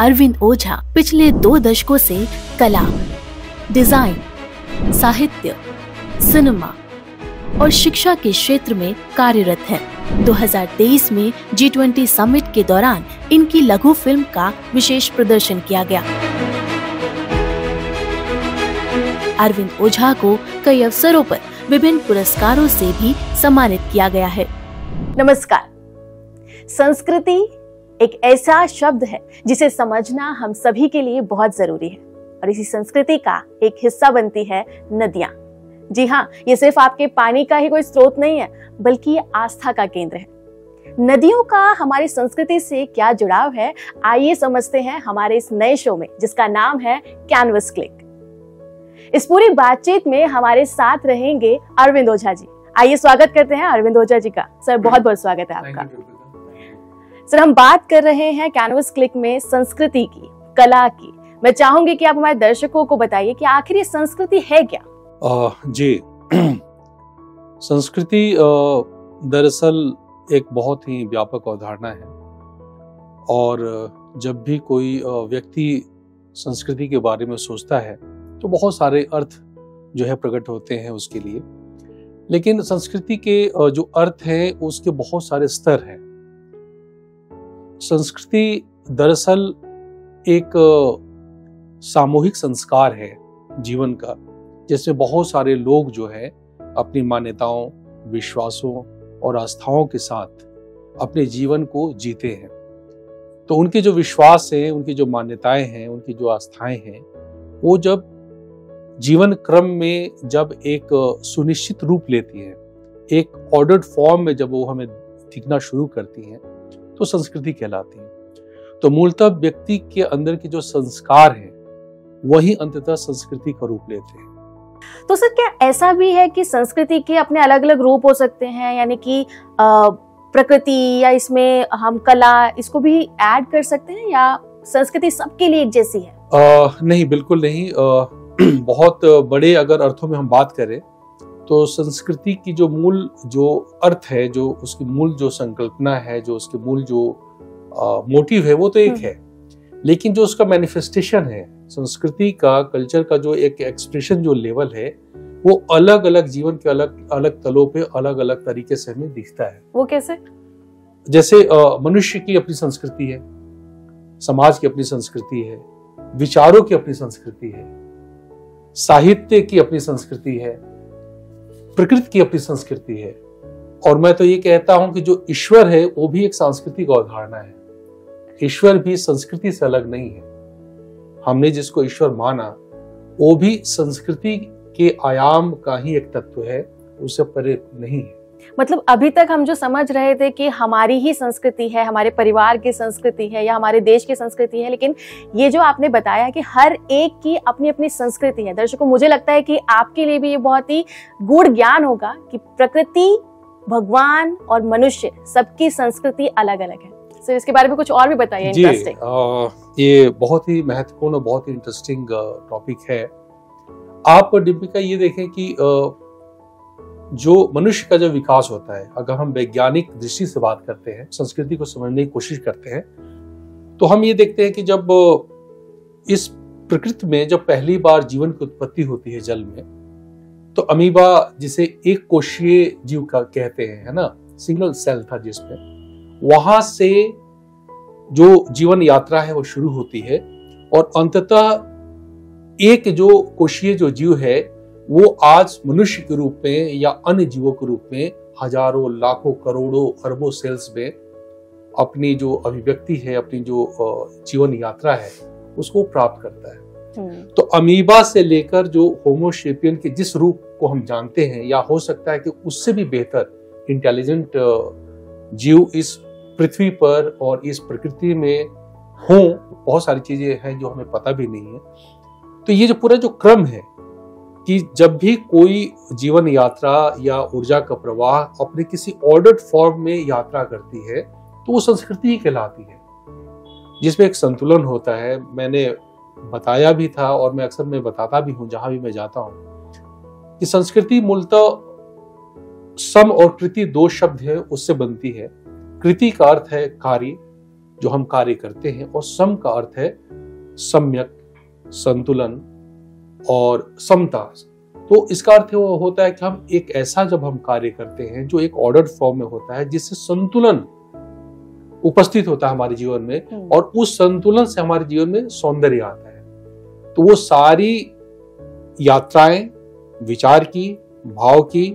अरविंद ओझा पिछले 2 दशकों से कला, डिजाइन, साहित्य, सिनेमा और शिक्षा के क्षेत्र में कार्यरत हैं। 2023 में G20 समिट के दौरान इनकी लघु फिल्म का विशेष प्रदर्शन किया गया। अरविंद ओझा को कई अवसरों पर विभिन्न पुरस्कारों से भी सम्मानित किया गया है। नमस्कार। संस्कृति एक ऐसा शब्द है जिसे समझना हम सभी के लिए बहुत जरूरी है और इसी संस्कृति का एक हिस्सा बनती है नदियां। जी हाँ, ये सिर्फ आपके पानी का ही कोई स्रोत नहीं है, बल्कि ये आस्था का केंद्र है। नदियों का हमारी संस्कृति से क्या जुड़ाव है, आइए समझते हैं हमारे इस नए शो में, जिसका नाम है कैनवस क्लिक। इस पूरी बातचीत में हमारे साथ रहेंगे अरविंद ओझा जी। आइए स्वागत करते हैं अरविंद ओझा जी का। सर, बहुत बहुत स्वागत है आपका। सर, हम बात कर रहे हैं कैनवस क्लिक में संस्कृति की, कला की। मैं चाहूंगी कि आप हमारे दर्शकों को बताइए कि आखिर ये संस्कृति है क्या? जी संस्कृति दरअसल एक बहुत ही व्यापक अवधारणा है और जब भी कोई व्यक्ति संस्कृति के बारे में सोचता है तो बहुत सारे अर्थ जो है प्रकट होते हैं उसके लिए। लेकिन संस्कृति के जो अर्थ हैं उसके बहुत सारे स्तर हैं। संस्कृति दरअसल एक सामूहिक संस्कार है जीवन का, जिसमें बहुत सारे लोग जो है अपनी मान्यताओं, विश्वासों और आस्थाओं के साथ अपने जीवन को जीते हैं। तो उनके जो विश्वास हैं, उनकी जो मान्यताएं हैं, उनकी जो आस्थाएं हैं, वो जब जीवन क्रम में जब एक सुनिश्चित रूप लेती हैं, एक ऑर्डर्ड फॉर्म में जब वो हमें दिखना शुरू करती हैं, तो संस्कृति कहलाती है। तो मूलतः व्यक्ति के अंदर के जो संस्कार हैं वही अंततः संस्कृति का रूप लेते हैं। तो सर, क्या ऐसा भी है कि संस्कृति के अपने अलग अलग रूप हो सकते हैं, यानी कि प्रकृति या इसमें हम कला, इसको भी ऐड कर सकते हैं, या संस्कृति सबके लिए एक जैसी है? नहीं, बिल्कुल नहीं। बहुत बड़े अगर अर्थों में हम बात करें तो संस्कृति की जो मूल जो अर्थ है, जो उसकी मूल जो संकल्पना है, जो उसके मूल जो मोटिव है, वो तो एक है। लेकिन जो उसका मैनिफेस्टेशन है, संस्कृति का, कल्चर का जो एक एक्सप्रेशन जो लेवल है, वो अलग अलग जीवन के अलग अलग तलों पे अलग अलग तरीके से हमें दिखता है। वो कैसे? जैसे मनुष्य की अपनी संस्कृति है, समाज की अपनी संस्कृति है, विचारों की अपनी संस्कृति है, साहित्य की अपनी संस्कृति है, प्रकृति की अपनी संस्कृति है। और मैं तो ये कहता हूं कि जो ईश्वर है वो भी एक सांस्कृतिक अवधारणा है। ईश्वर भी संस्कृति से अलग नहीं है। हमने जिसको ईश्वर माना वो भी संस्कृति के आयाम का ही एक तत्व है, उससे परे नहीं है। मतलब अभी तक हम जो समझ रहे थे कि हमारी ही संस्कृति है, हमारे परिवार की संस्कृति है या हमारे देश की संस्कृति है, लेकिन ये जो आपने बताया कि हर एक की अपनी अपनी संस्कृति है। दर्शकों, मुझे लगता है कि आपके लिए भी ये बहुत ही गूढ़ ज्ञान होगा कि प्रकृति, भगवान और मनुष्य सबकी संस्कृति अलग अलग है। सर, इसके बारे में कुछ और भी बताइए। इंटरेस्टिंग। ये बहुत ही महत्वपूर्ण और बहुत ही इंटरेस्टिंग टॉपिक है। आप दीपिका ये देखें कि जो मनुष्य का जो विकास होता है, अगर हम वैज्ञानिक दृष्टि से बात करते हैं, संस्कृति को समझने की कोशिश करते हैं, तो हम ये देखते हैं कि जब इस प्रकृति में जब पहली बार जीवन की उत्पत्ति होती है जल में, तो अमीबा, जिसे एक कोशीय जीव का कहते हैं, है ना, सिंगल सेल था जिसमें, वहां से जो जीवन यात्रा है वो शुरू होती है और अंततः एक जो कोशीय जो जीव है वो आज मनुष्य के रूप में या अन्य जीवों के रूप में हजारों, लाखों, करोड़ों, अरबों सेल्स में अपनी जो अभिव्यक्ति है, अपनी जो जीवन यात्रा है, उसको प्राप्त करता है। तो अमीबा से लेकर जो होमो सेपियन के जिस रूप को हम जानते हैं, या हो सकता है कि उससे भी बेहतर इंटेलिजेंट जीव इस पृथ्वी पर और इस प्रकृति में हों, बहुत सारी चीजें हैं जो हमें पता भी नहीं है। तो ये जो पूरा जो क्रम है कि जब भी कोई जीवन यात्रा या ऊर्जा का प्रवाह अपने किसी ऑर्डर्ड फॉर्म में यात्रा करती है, तो वो संस्कृति ही कहलाती है, जिसमें एक संतुलन होता है। मैंने बताया भी था और मैं अक्सर मैं बताता भी हूं जहां भी मैं जाता हूं कि संस्कृति मूलतः सम और कृति 2 शब्द है उससे बनती है। कृति का अर्थ है कार्य जो हम कार्य करते हैं, और सम का अर्थ है सम्यक, संतुलन और समता। तो इसका अर्थ वो होता है कि हम एक ऐसा जब हम कार्य करते हैं जो एक ऑर्डर फॉर्म में होता है, जिससे संतुलन उपस्थित होता है हमारे जीवन में, और उस संतुलन से हमारे जीवन में सौंदर्य आता है। तो वो सारी यात्राएं विचार की, भाव की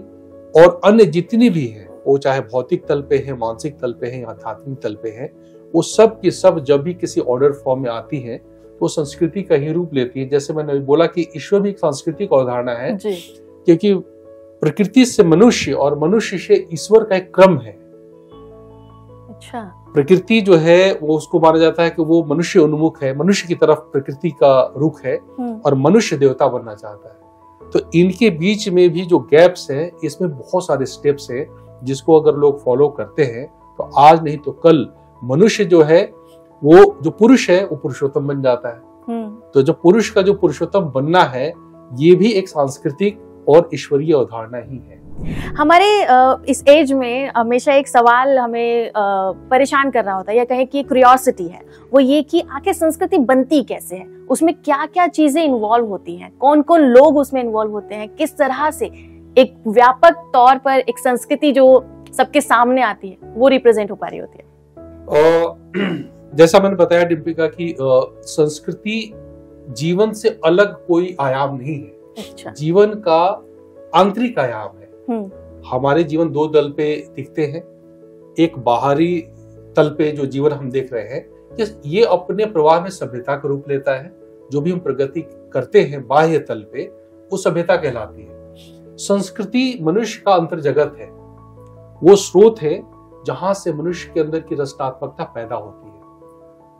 और अन्य जितनी भी हैं, वो चाहे भौतिक तल पे है, मानसिक तल पे है या आध्यात्मिक तल पे है, वो सब की सब जब भी किसी ऑर्डर फॉर्म में आती है तो संस्कृति का ही रूप लेती है। जैसे मैंने बोला कि ईश्वर भी एक सांस्कृतिक अवधारणा है, क्योंकि प्रकृति से मनुष्य और मनुष्य से ईश्वर का एक क्रम है। अच्छा। प्रकृति जो है वो उसको माना जाता है कि वो मनुष्य उन्मुख है, मनुष्य की तरफ प्रकृति का रुख है, और मनुष्य देवता बनना चाहता है। तो इनके बीच में भी जो गैप्स हैं, इसमें बहुत सारे स्टेप्स हैं जिसको अगर लोग फॉलो करते हैं तो आज नहीं तो कल मनुष्य जो है, वो जो पुरुष है वो पुरुषोत्तम बन जाता है। तो जो पुरुष का जो पुरुषोत्तम बनना है, ये भी एक सांस्कृतिक और ईश्वरीय अवधारणा ही है। हमारे इस एज में हमेशा एक सवाल हमें परेशान कर रहा होता है, या कहे कि क्यूरियोसिटी है, वो ये कि आखिर संस्कृति बनती कैसे है, उसमें क्या क्या चीजें इन्वॉल्व होती हैं, कौन कौन लोग उसमें इन्वॉल्व होते हैं, किस तरह से एक व्यापक तौर पर एक संस्कृति जो सबके सामने आती है वो रिप्रेजेंट हो पा रही होती है। जैसा मैंने बताया डिम्पिका की संस्कृति जीवन से अलग कोई आयाम नहीं है। अच्छा। जीवन का आंतरिक आयाम है। हमारे जीवन दो तल पे दिखते हैं, एक बाहरी तल पे जो जीवन हम देख रहे हैं, ये अपने प्रवाह में सभ्यता का रूप लेता है। जो भी हम प्रगति करते हैं बाह्य तल पे, वो सभ्यता कहलाती है। संस्कृति मनुष्य का अंतर जगत है, वो स्रोत है जहां से मनुष्य के अंदर की रचनात्मकता पैदा होती है,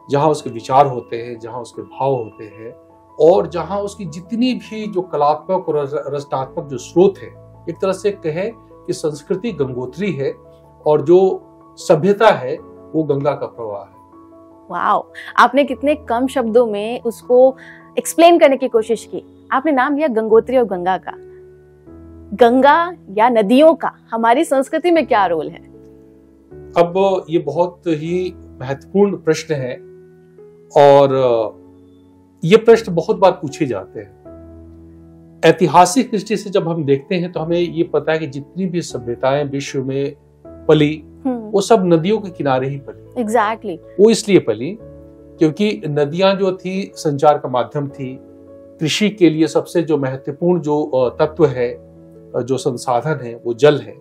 जहां उसके विचार होते हैं, जहां उसके भाव होते हैं, और जहां उसकी जितनी भी जो कलात्मक और रचनात्मक जो स्रोत है, एक तरह से कहे कि संस्कृति गंगोत्री है और जो सभ्यता है वो गंगा का प्रवाह है। वाओ, आपने कितने कम शब्दों में उसको एक्सप्लेन करने की कोशिश की। आपने नाम लिया गंगोत्री और गंगा का। गंगा या नदियों का हमारी संस्कृति में क्या रोल है? अब ये बहुत ही महत्वपूर्ण प्रश्न है, और ये प्रश्न बहुत बार पूछे जाते हैं। ऐतिहासिक दृष्टि से जब हम देखते हैं तो हमें ये पता है कि जितनी भी सभ्यताएं विश्व में पली, वो सब नदियों के किनारे ही पली। एग्जैक्टली। वो इसलिए पली क्योंकि नदियां जो थी संचार का माध्यम थी, कृषि के लिए सबसे जो महत्वपूर्ण जो तत्व है, जो संसाधन है, वो जल है।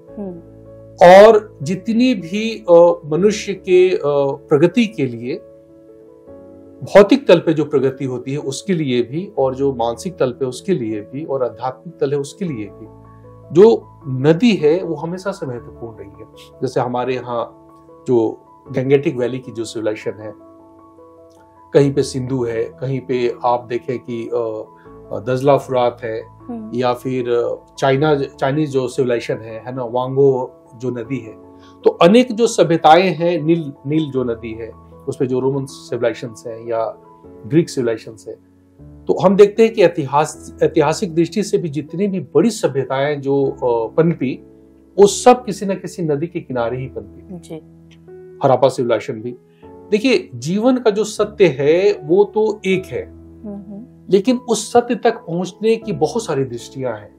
और जितनी भी मनुष्य के प्रगति के लिए भौतिक तल पे जो प्रगति होती है उसके लिए भी, और जो मानसिक तल पे उसके लिए भी, और आध्यात्मिक तल है उसके लिए भी, जो नदी है वो हमेशा से महत्वपूर्ण रही है। जैसे हमारे यहाँ जो गंगेटिक वैली की जो सिविलाइजेशन है, कहीं पे सिंधु है, कहीं पे आप देखें कि दजला फुरात है, या फिर चाइनीज जो सिविलाइजेशन है ना, वांगो जो नदी है। तो अनेक जो सभ्यताएं हैं, नील जो नदी है, उसमें जो रोमन सिविलाइजेशंस हैं या ग्रीक सिविलाइजेशंस है, तो हम देखते हैं कि ऐतिहासिक दृष्टि से भी जितनी भी बड़ी सभ्यताएं जो पनपी, वो सब किसी न किसी नदी के किनारे ही पनपी। हड़प्पा सिविलाइजेशन भी। देखिए, जीवन का जो सत्य है वो तो एक है, लेकिन उस सत्य तक पहुंचने की बहुत सारी दृष्टियां हैं।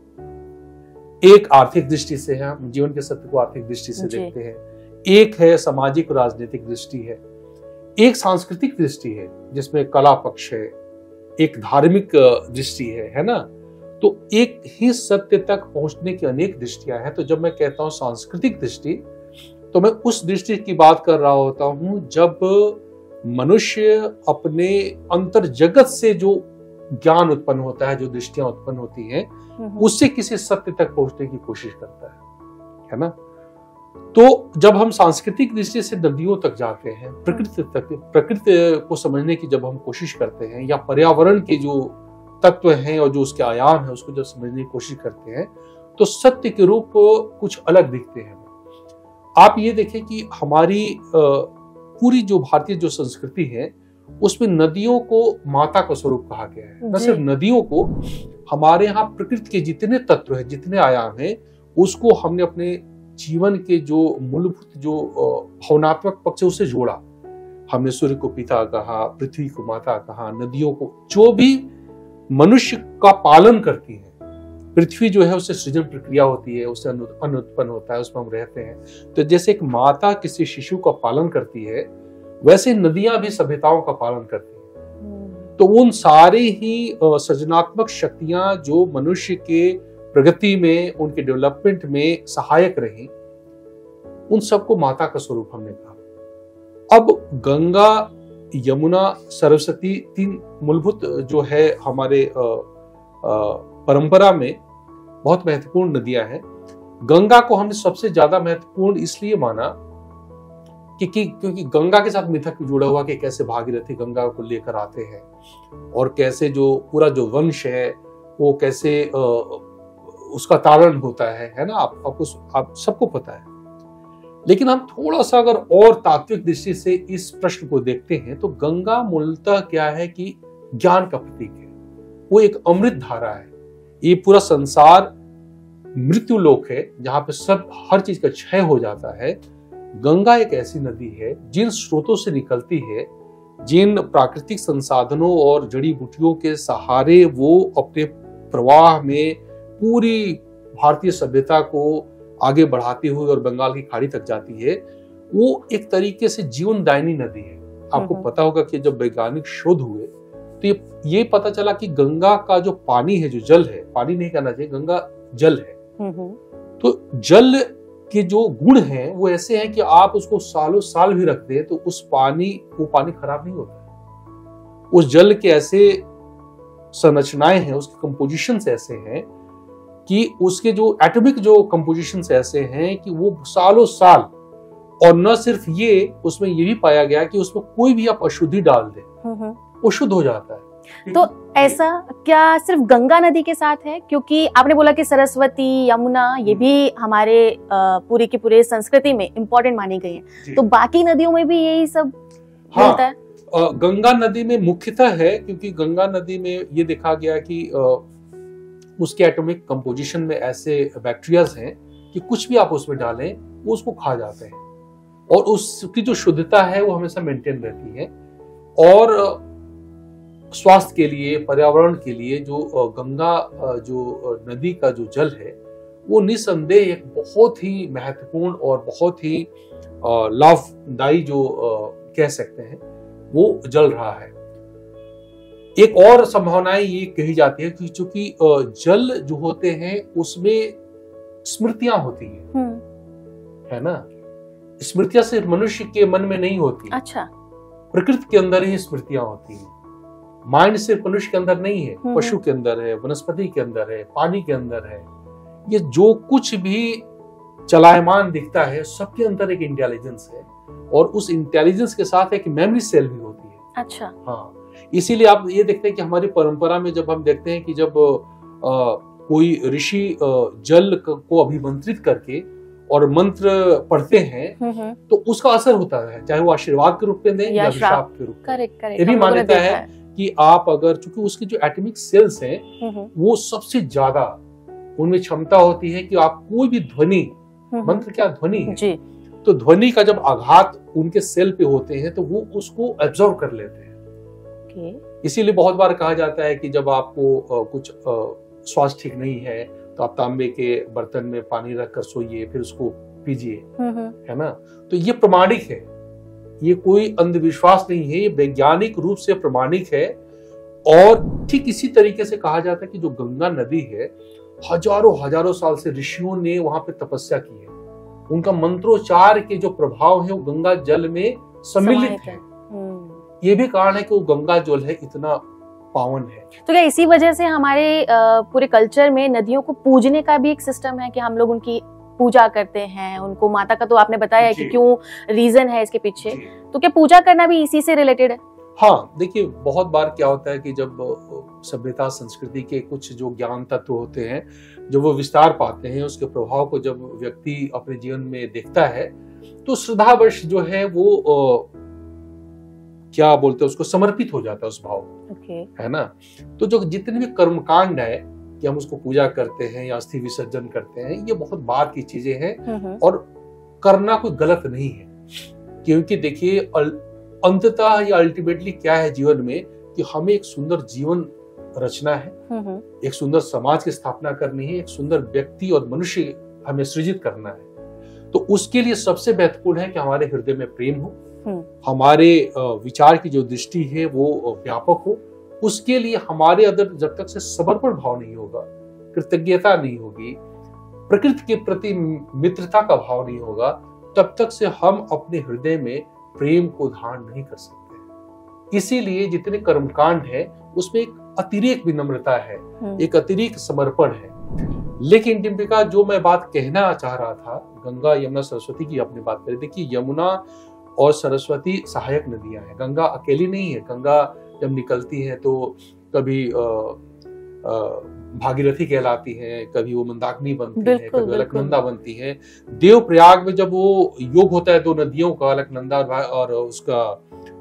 एक आर्थिक दृष्टि से है, हम जीवन के सत्य को आर्थिक दृष्टि से देखते हैं। एक है सामाजिक और राजनीतिक दृष्टि है, एक सांस्कृतिक दृष्टि है जिसमें कला पक्ष है, एक धार्मिक दृष्टि है ना। तो एक ही सत्य तक पहुंचने की अनेक दृष्टियां हैं। तो जब मैं कहता हूं सांस्कृतिक दृष्टि, तो मैं उस दृष्टि की बात कर रहा होता हूं जब मनुष्य अपने अंतर जगत से जो ज्ञान उत्पन्न होता है, जो दृष्टियां उत्पन्न होती हैं, उससे किसी सत्य तक पहुंचने की कोशिश करता है ना। तो जब हम सांस्कृतिक दृष्टि से नदियों तक जाते हैं, प्रकृति तक, प्रकृति को समझने की जब हम कोशिश करते हैं, या पर्यावरण के जो तत्व हैं और जो उसके आयाम है उसको जब समझने की कोशिश करते हैं, तो सत्य के रूप कुछ अलग दिखते हैं। आप ये देखें कि हमारी पूरी जो भारतीय जो संस्कृति है, उसमें नदियों को माता का स्वरूप कहा गया है। न सिर्फ नदियों को, हमारे यहाँ प्रकृति के जितने तत्व हैं, जितने आयाम हैं, उसको हमने अपने जीवन के जो मूलभूत जो भावनात्मक पक्ष है उससे जोड़ा। हमने सूर्य को पिता कहा, पृथ्वी को माता कहा, नदियों को, जो भी मनुष्य का पालन करती है। पृथ्वी जो है उससे सृजन प्रक्रिया होती है, उससे अन्न उत्पन्न होता है, उसमें हम रहते हैं। तो जैसे एक माता किसी शिशु का पालन करती है, वैसे नदियां भी सभ्यताओं का पालन करती हैं। तो उन सारे ही सृजनात्मक शक्तियां जो मनुष्य के प्रगति में, उनके डेवलपमेंट में सहायक रही, उन सबको माता का स्वरूप हमने कहा। अब गंगा, यमुना, सरस्वती 3 मूलभूत जो है हमारे परंपरा में बहुत महत्वपूर्ण नदियां हैं। गंगा को हमने सबसे ज्यादा महत्वपूर्ण इसलिए माना क्योंकि गंगा के साथ मिथक जुड़ा हुआ कि कैसे भागीरथी गंगा को लेकर आते हैं और कैसे जो पूरा जो वंश है वो कैसे उसका तारण होता है ना। आप सबको पता है। लेकिन हम थोड़ा सा अगर और तात्विक दृष्टि से इस प्रश्न को देखते हैं तो गंगा मूलतः क्या है कि ज्ञान का प्रतीक है। वो एक अमृत धारा है। ये पूरा संसार मृत्यु लोक है जहां पे हर चीज का क्षय हो जाता है। गंगा एक ऐसी नदी है जिन स्रोतों से निकलती है, जिन प्राकृतिक संसाधनों और जड़ी बूटियों के सहारे वो अपने प्रवाह में पूरी भारतीय सभ्यता को आगे बढ़ाती हुई और बंगाल की खाड़ी तक जाती है। वो एक तरीके से जीवनदायिनी नदी है। आपको पता होगा कि जब वैज्ञानिक शोध हुए तो ये पता चला कि गंगा का जो पानी है, जो जल है, पानी नहीं कहना चाहिए, गंगा जल है। तो जल के जो गुण हैं वो ऐसे हैं कि आप उसको सालों साल भी रख दें तो वो पानी खराब नहीं होता। उस जल के ऐसे संरचनाएं हैं, उसके कंपोजिशन ऐसे हैं कि उसके जो एटॉमिक जो कंपोजिशन ऐसे हैं कि वो सालों साल, और न सिर्फ ये, उसमें ये भी पाया गया कि उसमें कोई भी आप अशुद्धि डाल दें वो शुद्ध हो जाता है। तो ऐसा क्या सिर्फ गंगा नदी के साथ है? क्योंकि आपने बोला कि सरस्वती, यमुना ये भी हमारे पूरी की पूरी संस्कृति में इम्पोर्टेंट मानी गई है, तो बाकी नदियों में भी यही सब मिलता है? गंगा नदी में मुख्यतः है, क्योंकि गंगा नदी में ये देखा गया कि उसके एटॉमिक कंपोजिशन में ऐसे बैक्टीरियाज हैं कि कुछ भी आप उसमें डालें वो उसको खा जाते हैं और उसकी जो शुद्धता है वो हमेशा मेंटेन रहती है। और स्वास्थ्य के लिए, पर्यावरण के लिए जो गंगा जो नदी का जो जल है वो निसंदेह एक बहुत ही महत्वपूर्ण और बहुत ही लाभदायी जो कह सकते हैं वो जल रहा है। एक और संभावनाएं ये कही जाती है कि चूंकि जल जो होते हैं उसमें स्मृतियां होती है ना। स्मृतियां सिर्फ मनुष्य के मन में नहीं होती। अच्छा। प्रकृति के अंदर ही स्मृतियां होती हैं। माइंड सिर्फ मनुष्य के अंदर नहीं है, पशु के अंदर है, वनस्पति के अंदर है, पानी के अंदर है। ये जो कुछ भी चलायमान दिखता है सबके अंदर एक इंटेलिजेंस है और उस इंटेलिजेंस के साथ एक मेमोरी सेल भी होती है। अच्छा। हाँ, इसीलिए आप ये देखते हैं कि हमारी परंपरा में जब हम देखते हैं कि जब कोई ऋषि जल को अभिमंत्रित करके और मंत्र पढ़ते हैं तो उसका असर होता है, चाहे वो आशीर्वाद के रूप में दें या अभिशाप के रूप में। ये भी मान्यता है कि आप अगर, चूंकि उसकी जो एटॉमिक सेल्स हैं वो सबसे ज्यादा, उनमें क्षमता होती है कि आप कोई भी ध्वनि, मंत्र क्या ध्वनि है जी, तो ध्वनि का जब आघात उनके सेल पे होते हैं तो वो उसको एब्जॉर्ब कर लेते हैं। इसीलिए बहुत बार कहा जाता है कि जब आपको कुछ स्वास्थ्य ठीक नहीं है तो आप तांबे के बर्तन में पानी रखकर सोइए, फिर उसको पीजिए, है ना। तो ये प्रमाणिक है, ये कोई अंधविश्वास नहीं है, ये वैज्ञानिक रूप से प्रमाणिक है। और ठीक इसी तरीके से कहा जाता है कि जो गंगा नदी है, हजारों साल से ऋषियों ने वहां पे तपस्या की है। उनका मंत्रोच्चार के जो प्रभाव है वो गंगा जल में सम्मिलित है। ये भी कारण है कि वो गंगा जल है इतना पावन है। तो क्या इसी वजह से हमारे पूरे कल्चर में नदियों को पूजने का भी एक सिस्टम है कि हम लोग उनकी पूजा करते हैं, उनको माता का तो आपने बताया है कि क्यों रीजन है इसके पीछे, तो क्या पूजा करना भी इसी से रिलेटेड है? हाँ, देखिए बहुत बार क्या होता है कि जब सभ्यता संस्कृति के कुछ जो ज्ञान तत्व होते हैं जब वो विस्तार पाते हैं, उसके प्रभाव को जब व्यक्ति अपने जीवन में देखता है तो श्रद्धावश जो है वो क्या बोलते हैं उसको समर्पित हो जाता है उस भाव को, है ना। तो जो जितने भी कर्मकांड है कि हम उसको पूजा करते हैं या अस्थि विसर्जन करते हैं, ये बहुत बाद की चीजें हैं और करना कोई गलत नहीं है। क्योंकि देखिए अंततः या अल्टीमेटली क्या है जीवन में कि हमें एक सुंदर जीवन रचना है, एक सुंदर समाज की स्थापना करनी है, एक सुंदर व्यक्ति और मनुष्य हमें सृजित करना है। तो उसके लिए सबसे महत्वपूर्ण है कि हमारे हृदय में प्रेम हो, हमारे विचार की जो दृष्टि है वो व्यापक हो। उसके लिए हमारे अंदर जब तक से समर्पण भाव नहीं होगा, कृतज्ञता नहीं होगी, प्रकृति के प्रति मित्रता का भाव नहीं होगा, तब तक से हम अपने हृदय में प्रेम को धारण नहीं कर सकते। इसीलिए जितने कर्मकांड है उसमें एक अतिरेक विनम्रता है, एक अतिरिक्त समर्पण है। लेकिन डिम्पिका, जो मैं बात कहना चाह रहा था, गंगा यमुना सरस्वती की आपने बात करी, देखिए यमुना और सरस्वती सहायक नदियां हैं, गंगा अकेली नहीं है। गंगा जब निकलती है तो कभी भागीरथी कहलाती है, कभी वो मंदाकिनी बनती है, कभी अलकनंदा बनती है। देवप्रयाग में जब वो योग होता है दो नदियों का, अलकनंदा और उसका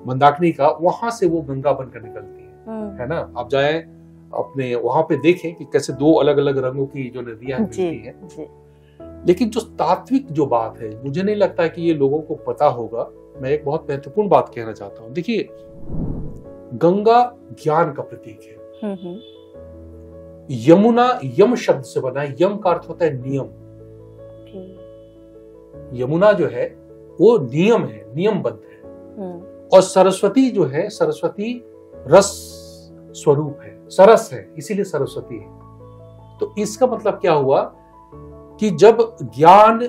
मंदाकिनी का, वहां से वो गंगा बनकर निकलती है ना। आप जाएं अपने वहां पे देखें कि कैसे दो अलग अलग रंगों की जो नदियां मिलती हैं। लेकिन जो तात्विक जो बात है, मुझे नहीं लगता कि ये लोगों को पता होगा। मैं एक बहुत महत्वपूर्ण बात कहना चाहता हूँ। देखिए, गंगा ज्ञान का प्रतीक है। यमुना यम शब्द से बना है। यम का अर्थ होता है नियम। यमुना जो है वो नियम है, नियमबद्ध है। और सरस्वती जो है, सरस्वती रस स्वरूप है, सरस है, इसीलिए सरस्वती है। तो इसका मतलब क्या हुआ कि जब ज्ञान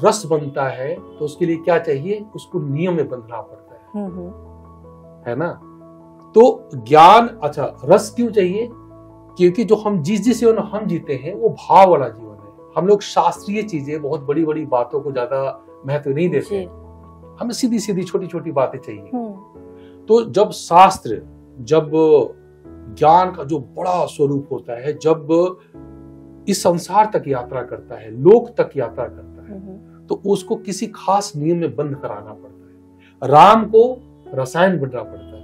रस बनता है तो उसके लिए क्या चाहिए, उसको नियम में बंधना पड़ता है ना। तो ज्ञान, अच्छा रस क्यों चाहिए, क्योंकि जो हम जिस जीवन हम जीते हैं वो भाव वाला जीवन है। हम लोग शास्त्रीय चीजें, बहुत बड़ी बड़ी बातों को ज्यादा महत्व नहीं देते, हमें सीधी सीधी छोटी छोटी बातें चाहिए। तो जब शास्त्र, जब ज्ञान का जो बड़ा स्वरूप होता है, जब इस संसार तक यात्रा करता है, लोक तक यात्रा करता है, तो उसको किसी खास नियम में बंद कराना पड़ता है। राम को रसायन बनना पड़ता है।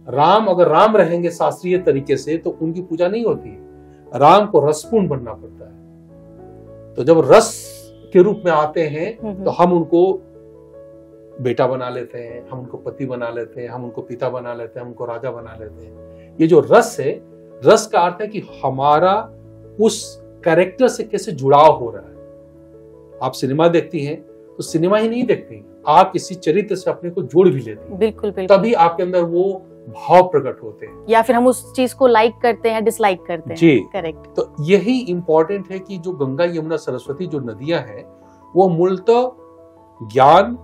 राम अगर राम रहेंगे शास्त्रीय तरीके से तो उनकी पूजा नहीं होती है। राम को रसपूर्ण बनना पड़ता है। तो जब रस के रूप में आते हैं तो हम उनको बेटा बना लेते हैं, हम उनको पति बना लेते हैं, हम उनको पिता बना लेते हैं, हम उनको राजा बना लेते हैं। ये जो रस है, रस का अर्थ है कि हमारा उस कैरेक्टर से कैसे जुड़ाव हो रहा है। आप सिनेमा देखती हैं तो सिनेमा ही नहीं देखती, आप किसी चरित्र से अपने को जोड़ भी लेती हैं। बिल्कुल बिल्कुल। तभी आपके अंदर वो भाव प्रकट होते हैं, या फिर हम उस चीज को लाइक करते हैं, डिसलाइक करते हैं। जी करेक्ट। तो यही इंपॉर्टेंट है कि जो गंगा यमुना सरस्वती जो नदियां हैं वो मूलतः ज्ञान,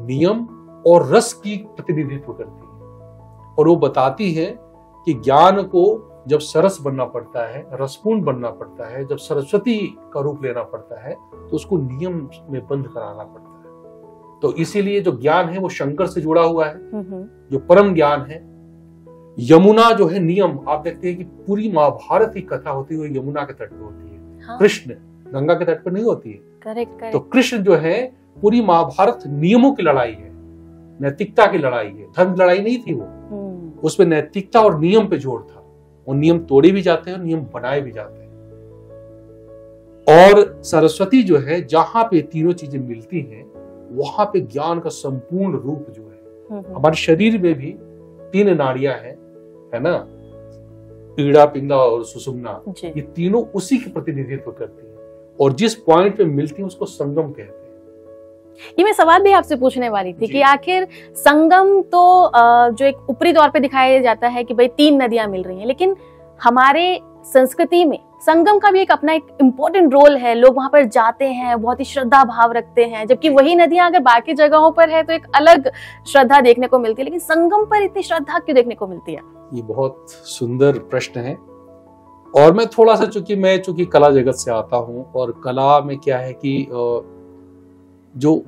नियम और रस की प्रतिनिधित्व करती है। और वो बताती है कि ज्ञान को जब सरस बनना पड़ता है, रसपूर्ण बनना पड़ता है, जब सरस्वती का रूप लेना पड़ता है, तो उसको नियम में बंद कराना पड़ता है। तो इसीलिए जो ज्ञान है वो शंकर से जुड़ा हुआ है, जो परम ज्ञान है। यमुना जो है नियम, आप देखते हैं कि पूरी महाभारत की कथा होती हुई यमुना के तट पर होती है। हाँ। कृष्ण गंगा के तट पर नहीं होती है। करेक्ट। तो कृष्ण जो है, पूरी महाभारत नियमों की लड़ाई है, नैतिकता की लड़ाई है, धर्म की लड़ाई नहीं थी वो। उसमें नैतिकता और नियम पे जोर था। वो नियम तोड़े भी जाते हैं और नियम बनाए भी जाते हैं। और सरस्वती जो है, जहां पे तीनों चीजें मिलती हैं, वहां पे ज्ञान का संपूर्ण रूप जो है। हमारे शरीर में भी 3 नाड़ियां हैं, है ना, पीड़ा, पिंगला और सुषुम्ना। ये तीनों उसी की प्रतिनिधित्व करती हैं और जिस पॉइंट पे मिलती हैं उसको संगम कहते हैं। ये मैं सवाल भी आपसे पूछने वाली थी कि आखिर संगम तो जो एक ऊपरी तौर पे दिखाया जाता है कि भाई 3 नदियां मिल रही हैं, लेकिन हमारे संस्कृति में संगम का भी एक अपना एक इम्पोर्टेंट रोल है। लोग वहां पर जाते हैं, बहुत ही श्रद्धा भाव रखते हैं, जबकि वही नदियां अगर बाकी जगहों पर है तो एक अलग श्रद्धा देखने को मिलती है, लेकिन संगम पर इतनी श्रद्धा क्यों देखने को मिलती है? ये बहुत सुंदर प्रश्न है। और मैं थोड़ा सा, चूंकि कला जगत से आता हूँ, और कला में क्या है कि जो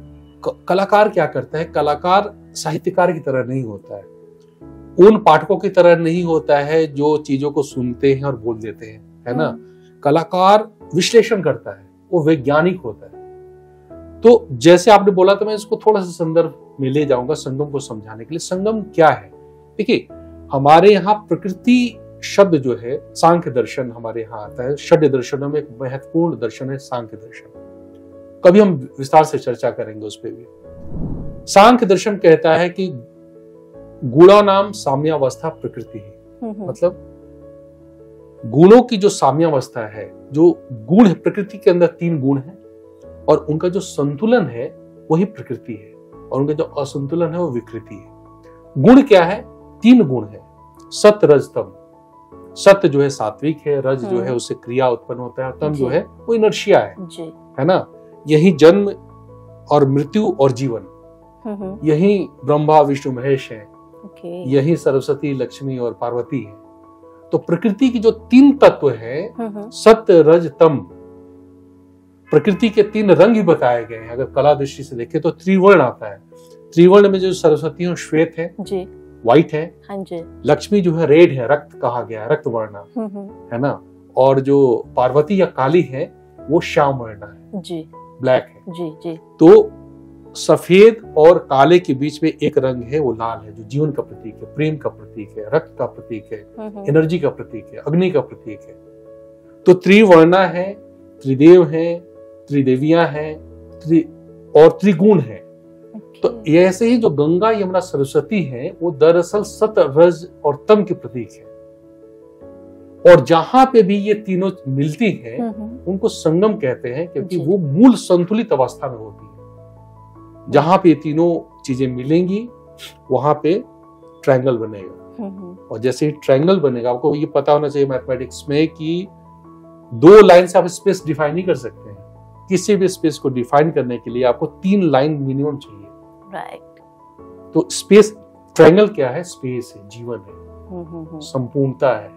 कलाकार क्या करता है, कलाकार साहित्यकार की तरह नहीं होता है, उन पाठकों की तरह नहीं होता है जो चीजों को सुनते हैं और बोल देते हैं, है ना। कलाकार विश्लेषण करता है, वो वैज्ञानिक होता है। तो जैसे आपने बोला, तो मैं इसको थोड़ा सा संदर्भ में ले जाऊंगा संगम को समझाने के लिए। संगम क्या है? देखिए, हमारे यहाँ प्रकृति शब्द जो है, सांख्य दर्शन हमारे यहाँ आता है। षड् दर्शनों में एक महत्वपूर्ण दर्शन है सांख्य दर्शन। कभी हम विस्तार से चर्चा करेंगे उस पर भी। सांख्य दर्शन कहता है कि गुणानाम साम्यावस्था प्रकृति है। मतलब गुणों की जो साम्यावस्था है, जो गुण है, प्रकृति के अंदर 3 गुण है और उनका जो संतुलन है वही प्रकृति है, और उनका जो असंतुलन है वो विकृति है। गुण क्या है? 3 गुण है, सत्य रज तम। सत्य जो है सात्विक है, रज जो है उससे क्रिया उत्पन्न होता है, तम जो है वो इनर्शिया है ना। यही जन्म और मृत्यु और जीवन, यही ब्रह्मा विष्णु महेश है, यही सरस्वती लक्ष्मी और पार्वती है। तो प्रकृति की जो 3 तत्व है, सत्य रज तम, प्रकृति के 3 रंग ही बताए गए हैं। अगर कला दृष्टि से देखें तो त्रिवर्ण आता है। त्रिवर्ण में जो सरस्वती है श्वेत है, व्हाइट है, लक्ष्मी जो है रेड है, रक्त कहा गया है, रक्त वर्ण है ना, और जो पार्वती या काली है वो श्याम वर्ण है, ब्लैक है। तो सफेद और काले के बीच में एक रंग है, वो लाल है, जो जीवन का प्रतीक है, प्रेम का प्रतीक है, रक्त का प्रतीक है, एनर्जी का प्रतीक है, अग्नि का प्रतीक है। तो त्रिवर्णा है, त्रिदेव है, त्रिदेवियां हैं, और त्रिगुण है। तो ऐसे ही जो गंगा यमुना सरस्वती है वो दरअसल सत रज और तम के प्रतीक है। और जहां पे भी ये तीनों मिलती हैं उनको संगम कहते हैं, क्योंकि वो मूल संतुलित अवस्था में होती है। जहां पे तीनों चीजें मिलेंगी वहां पे ट्रायंगल बनेगा। और जैसे ही ट्रायंगल बनेगा, आपको ये पता होना चाहिए मैथमेटिक्स में कि 2 लाइन से आप स्पेस डिफाइन नहीं कर सकते हैं। किसी भी स्पेस को डिफाइन करने के लिए आपको 3 लाइन मिनिमम चाहिए। तो स्पेस, ट्रायंगल क्या है? स्पेस है, जीवन है, संपूर्णता है,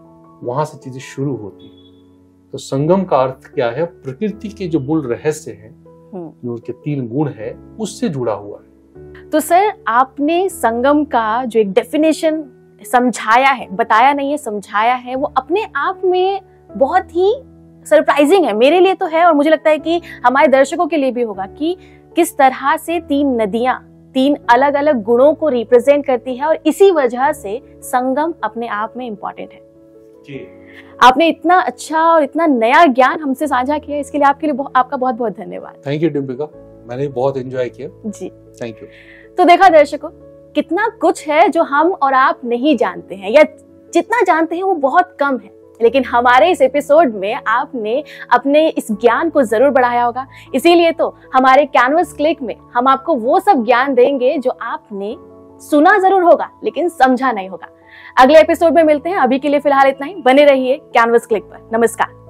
वहां से चीजें शुरू होती है। तो संगम का अर्थ क्या है? प्रकृति के जो मूल रहस्य है, जो उनके 3 गुण है, उससे जुड़ा हुआ है। तो सर, आपने संगम का जो एक डेफिनेशन समझाया है, बताया नहीं है, समझाया है, वो अपने आप में बहुत ही सरप्राइजिंग है। मेरे लिए तो है, और मुझे लगता है कि हमारे दर्शकों के लिए भी होगा, कि किस तरह से 3 नदियां 3 अलग अलग गुणों को रिप्रेजेंट करती है, और इसी वजह से संगम अपने आप में इम्पोर्टेंट है। जी। आपने इतना अच्छा और इतना नया ज्ञान हमसे साझा किया, इसके लिए आपका बहुत बहुत धन्यवाद। थैंक यू डिम्पिका, मैंने बहुत एंजॉय किया जी, थैंक यू। तो देखा दर्शकों, कितना कुछ है जो हम और आप नहीं जानते हैं, या जितना जानते हैं वो बहुत कम है। लेकिन हमारे इस एपिसोड में आपने अपने इस ज्ञान को जरूर बढ़ाया होगा। इसीलिए तो हमारे कैनवस क्लिक में हम आपको वो सब ज्ञान देंगे जो आपने सुना जरूर होगा लेकिन समझा नहीं होगा। अगले एपिसोड में मिलते हैं। अभी के लिए फिलहाल इतना ही। बने रहिए कैनवस क्लिक पर। नमस्कार।